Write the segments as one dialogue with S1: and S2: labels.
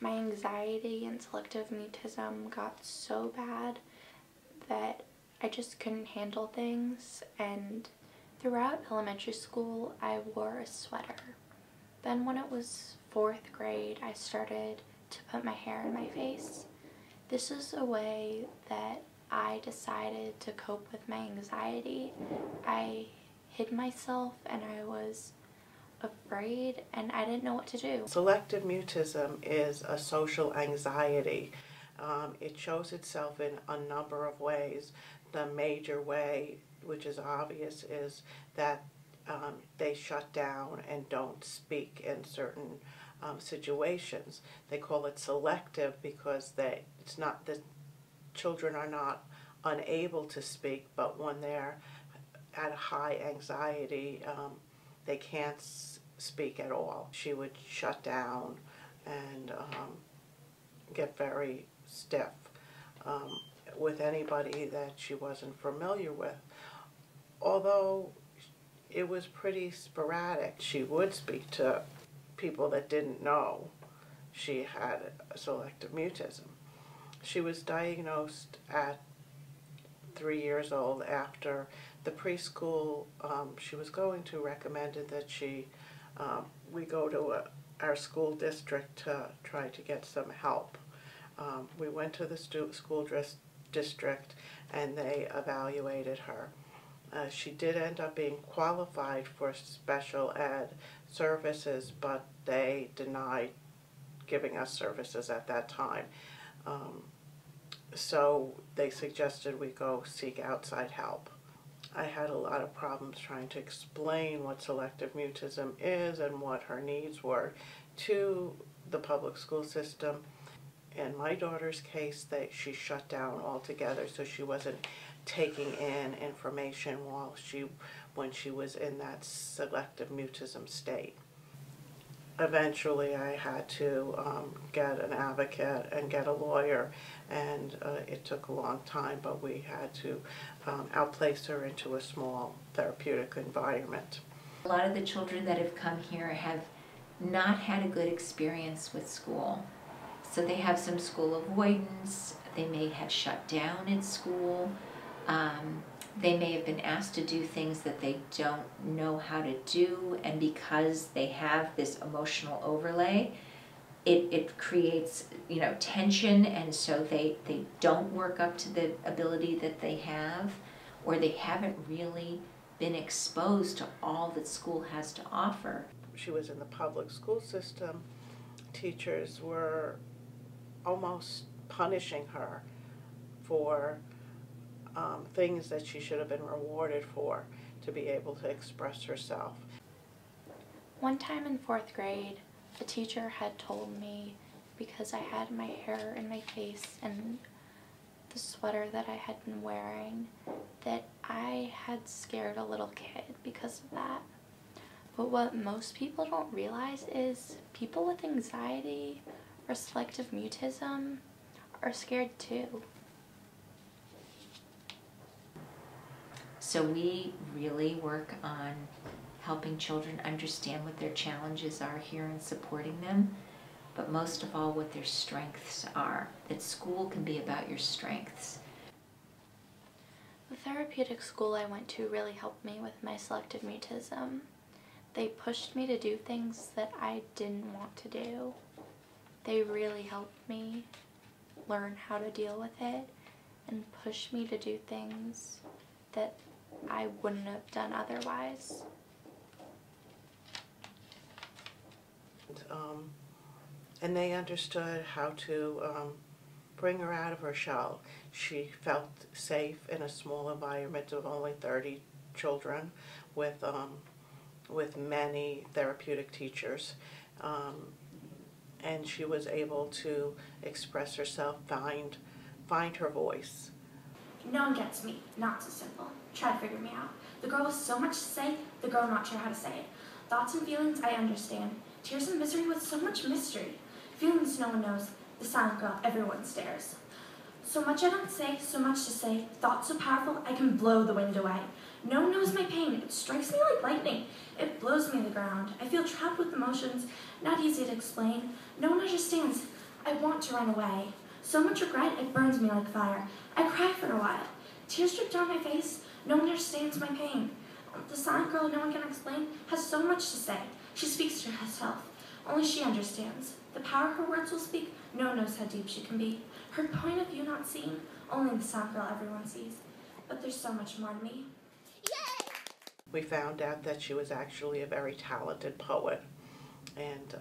S1: My anxiety and selective mutism got so bad that I just couldn't handle things, and throughout elementary school I wore a sweater. Then when it was 4th grade, I started to put my hair in my face. This is a way that I decided to cope with my anxiety. I hid myself and I was afraid and I didn't know what to do.
S2: Selective mutism is a social anxiety. It shows itself in a number of ways. The major way, which is obvious, is that they shut down and don't speak in certain situations. They call it selective because the children are not unable to speak, but when they're at a high anxiety, they can't speak at all. She would shut down and get very stiff with anybody that she wasn't familiar with. Although it was pretty sporadic, she would speak to people that didn't know she had selective mutism. She was diagnosed at 3 years old. After the preschool she was going to recommended that we go to our school district to try to get some help. We went to the school district and they evaluated her. She did end up being qualified for special ed services, but they denied giving us services at that time. So they suggested we go seek outside help. I had a lot of problems trying to explain what selective mutism is and what her needs were to the public school system. In my daughter's case, she shut down altogether, so she wasn't taking in information when she was in that selective mutism state. Eventually I had to get an advocate and get a lawyer, and it took a long time, but we had to outplace her into a small therapeutic environment.
S3: A lot of the children that have come here have not had a good experience with school. So they have some school avoidance, they may have shut down at school, they may have been asked to do things that they don't know how to do, and because they have this emotional overlay, it creates, tension, and so they don't work up to the ability that they have, or they haven't really been exposed to all that school has to offer.
S2: She was in the public school system. Teachers were almost punishing her for things that she should have been rewarded for, to be able to express herself.
S1: One time in 4th grade, a teacher had told me, because I had my hair in my face and the sweater that I had been wearing, that I had scared a little kid because of that. But what most people don't realize is people with anxiety or selective mutism are scared too.
S3: So we really work on helping children understand what their challenges are here and supporting them, but most of all what their strengths are, that school can be about your strengths.
S1: The therapeutic school I went to really helped me with my selective mutism. They pushed me to do things that I didn't want to do. They really helped me learn how to deal with it and push me to do things that I wouldn't have done otherwise.
S2: And they understood how to bring her out of her shell. She felt safe in a small environment of only 30 children with many therapeutic teachers. And she was able to express herself, find her voice.
S4: No one gets me. Not so simple. Try to figure me out. The girl with so much to say, the girl not sure how to say it. Thoughts and feelings I understand. Tears and misery with so much mystery. Feelings no one knows. The silent girl everyone stares. So much I don't say, so much to say. Thoughts so powerful I can blow the wind away. No one knows my pain. It strikes me like lightning. It blows me to the ground. I feel trapped with emotions, not easy to explain. No one understands. I want to run away. So much regret, it burns me like fire. I cry for a while. Tears drip down my face. No one understands my pain. The silent girl no one can explain has so much to say. She speaks to herself. Only she understands. The power her words will speak, no one knows how deep she can be. Her point of view not seen, only the silent girl everyone sees. But there's so much more to me.
S2: We found out that she was actually a very talented poet, and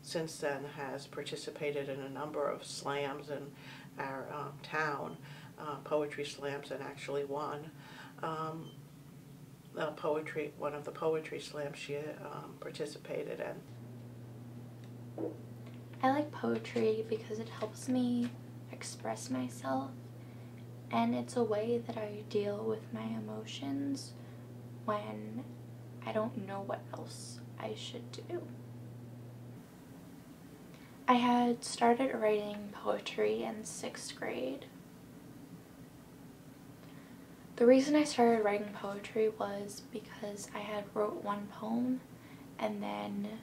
S2: since then has participated in a number of slams in our town, poetry slams, and actually won one of the poetry slams she participated in.
S1: I like poetry because it helps me express myself, and it's a way that I deal with my emotions when I don't know what else I should do. I had started writing poetry in 6th grade. The reason I started writing poetry was because I had wrote one poem, and then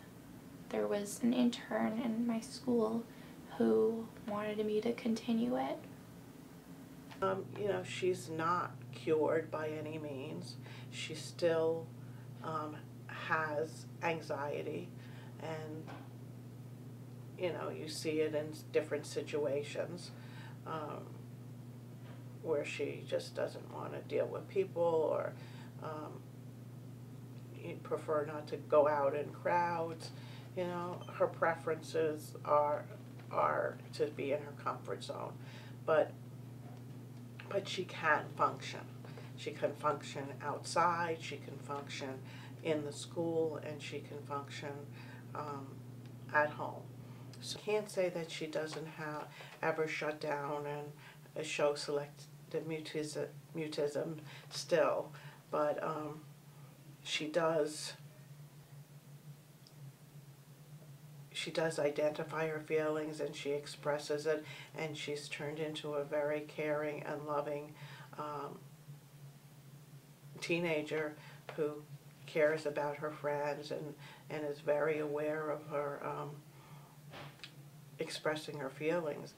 S1: there was an intern in my school who wanted me to continue it.
S2: You know, she's not cured by any means. She still has anxiety, and you know, you see it in different situations where she just doesn't want to deal with people, or you prefer not to go out in crowds. You know, her preferences are to be in her comfort zone, but she can function. She can function outside, she can function in the school, and she can function at home. So I can't say that she doesn't ever shut down and show selective mutism still, but she does identify her feelings, and she expresses it, and she's turned into a very caring and loving teenager who cares about her friends and is very aware of her expressing her feelings.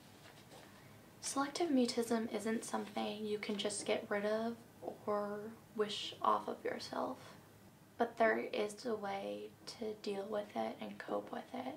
S1: Selective mutism isn't something you can just get rid of or wish off of yourself, but there is a way to deal with it and cope with it.